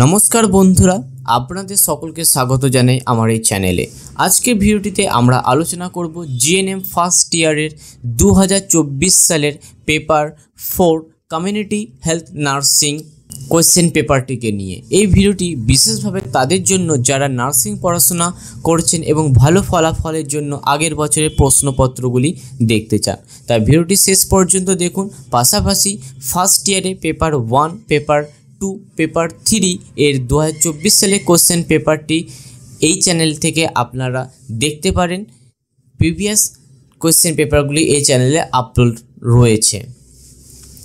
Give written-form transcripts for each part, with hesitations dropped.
নমস্কার বন্ধুরা, আপনাদের সকলকে স্বাগত জানাই আমার এই চ্যানেলে। আজকের ভিডিওটিতে আমরা আলোচনা করব জিএনএম ফার্স্ট ইয়ারের 2024 সালের paper 4 community health nursing question পেপারটিকে নিয়ে। এই ভিডিওটি বিশেষভাবে তাদের জন্য যারা নার্সিং পড়াশোনা করছেন এবং ভালো ফলাফলের জন্য আগের বছরের প্রশ্নপত্রগুলি দেখতে চান। তাই ভিডিওটি শেষ পর্যন্ত দেখুন। পাশাপাশি ফার্স্ট ইয়ারে পেপার 1, পেপার 2, পেপার 3 এর 2024 সালে কোশ্চেন পেপারটি এই চ্যানেল থেকে আপনারা দেখতে পারেন। প্রিভিয়াস কোশ্চেন পেপারগুলি এই চ্যানেলে আপলোড রয়েছে।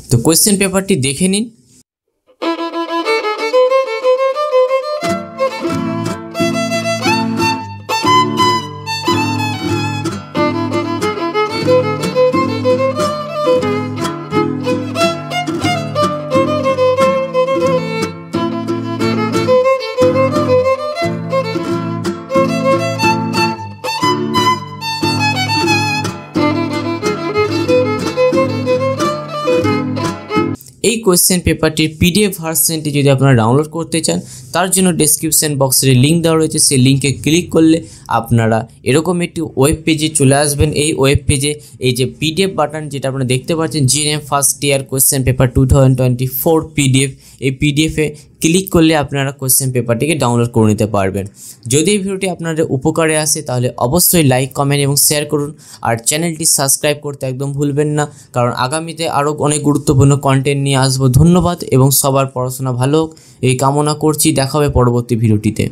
তো কোশ্চেন পেপারটি দেখে নিন। এই কোয়েশ্চেন পেপারটির পিডিএফ ভার্সনটি যদি আপনারা ডাউনলোড করতে চান, তার জন্য ডেসক্রিপশন বক্সে লিঙ্ক দেওয়া রয়েছে। সেই লিঙ্কে ক্লিক করলে আপনারা এরকম একটি ওয়েব পেজে চলে আসবেন। এই ওয়েব পেজে এই যে পিডিএফ বাটন যেটা আপনারা দেখতে পাচ্ছেন, GNM first year question paper 2024 PDF, এই পিডিএফে ক্লিক করলে আপনারা কোয়েশ্চেন পেপারটিকে ডাউনলোড করে নিতে পারবেন। যদি এই ভিডিওটি আপনাদের উপকারে আসে তাহলে অবশ্যই লাইক, কমেন্ট এবং শেয়ার করুন। আর চ্যানেলটি সাবস্ক্রাইব করতে একদম ভুলবেন না, কারণ আগামীতে আরও অনেক গুরুত্বপূর্ণ কন্টেন্ট নিয়ে আসবো। ধন্যবাদ এবং সবার পড়াশোনা ভালো হোক এই কামনা করছি। দেখা হবে পরবর্তী ভিডিওটিতে।